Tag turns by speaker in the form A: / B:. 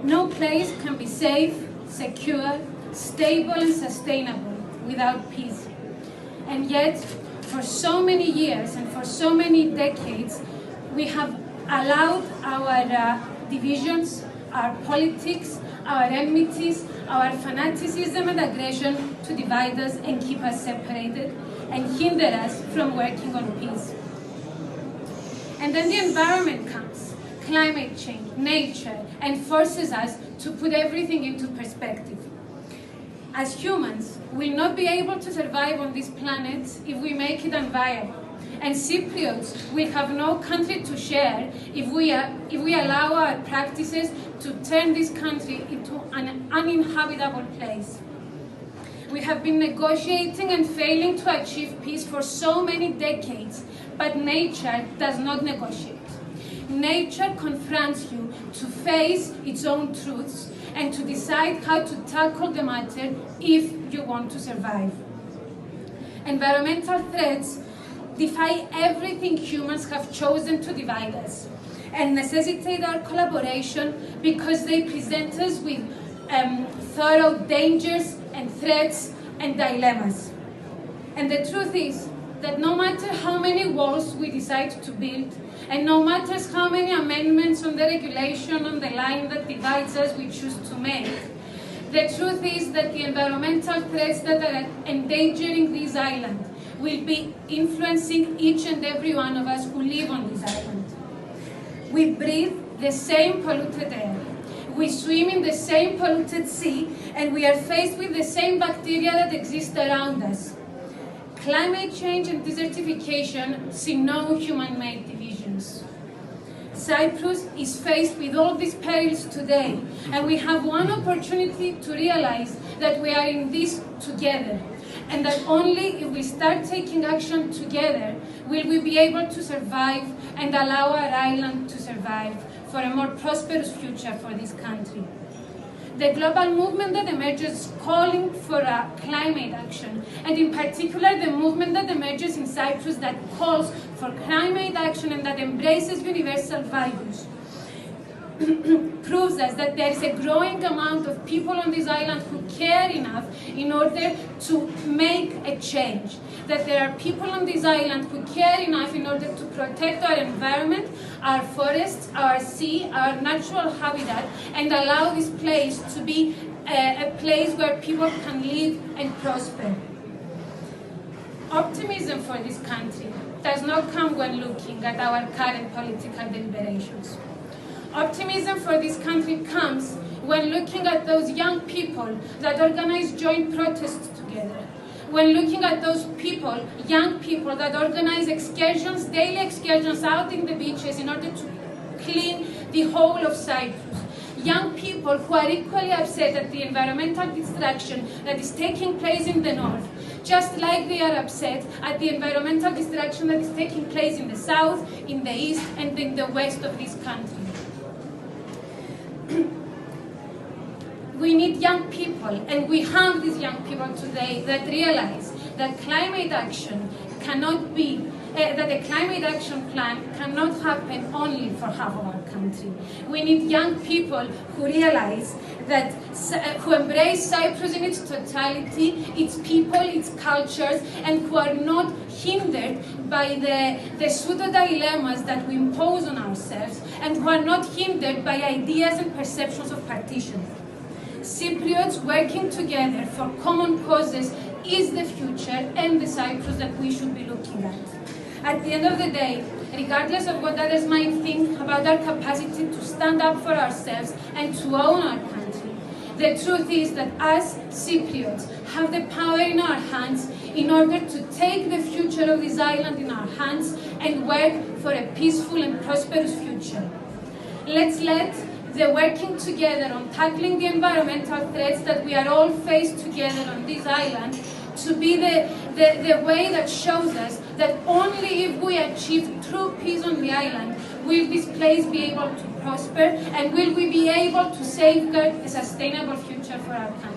A: No place can be safe, secure, stable, and sustainable without peace. And yet, for so many years and for so many decades, we have allowed our divisions, our politics, our enmities, our fanaticism and aggression to divide us and keep us separated and hinder us from working on peace. And then the environment comes, climate change, nature, and forces us to put everything into perspective. As humans, we'll not be able to survive on this planet if we make it unviable. And Cypriots will have no country to share if we allow our practices to turn this country into an uninhabitable place. We have been negotiating and failing to achieve peace for so many decades, but nature does not negotiate. Nature confronts you to face its own truths and to decide how to tackle the matter if you want to survive. Environmental threats defy everything humans have chosen to divide us and necessitate our collaboration because they present us with thorough dangers and threats and dilemmas. And the truth is that no matter how many walls we decide to build, and no matter how many amendments on the regulation on the line that divides us we choose to make, the truth is that the environmental threats that are endangering this island will be influencing each and every one of us who live on this island. We breathe the same polluted air. We swim in the same polluted sea, and we are faced with the same bacteria that exist around us. Climate change and desertification see no human-made divisions. Cyprus is faced with all these perils today, and we have one opportunity to realize that we are in this together, and that only if we start taking action together will we be able to survive and allow our island to survive for a more prosperous future for this country. The global movement that emerges calling for a climate action, and in particular the movement that emerges in Cyprus that calls for climate action and that embraces universal values, proves us that there is a growing amount of people on this island who care enough in order to make a change. That there are people on this island who care enough in order to protect our environment, our forests, our sea, our natural habitat, and allow this place to be a place where people can live and prosper. Optimism for this country does not come when looking at our current political deliberations. Optimism for this country comes when looking at those young people that organize joint protests together, when looking at those people, young people that organize excursions, daily excursions out in the beaches in order to clean the whole of Cyprus. Young people who are equally upset at the environmental destruction that is taking place in the north, just like they are upset at the environmental destruction that is taking place in the south, in the east, and in the west of this country. We need young people, and we have these young people today that realize that climate action cannot be, that a climate action plan cannot happen only for half of our country. We need young people who realize that, who embrace Cyprus in its totality, its people, its cultures, and who are not hindered by the pseudo-dilemmas that we impose on ourselves, and who are not hindered by ideas and perceptions of partition. Cypriots working together for common causes is the future and the Cyprus that we should be looking at. At the end of the day, regardless of what others might think about our capacity to stand up for ourselves and to own our country, the truth is that us Cypriots have the power in our hands in order to take the future of this island in our hands and work for a peaceful and prosperous future. Let's let the working together on tackling the environmental threats that we are all faced together on this island to be the way that shows us that only if we achieve true peace on the island will this place be able to prosper, and will we be able to safeguard a sustainable future for our country.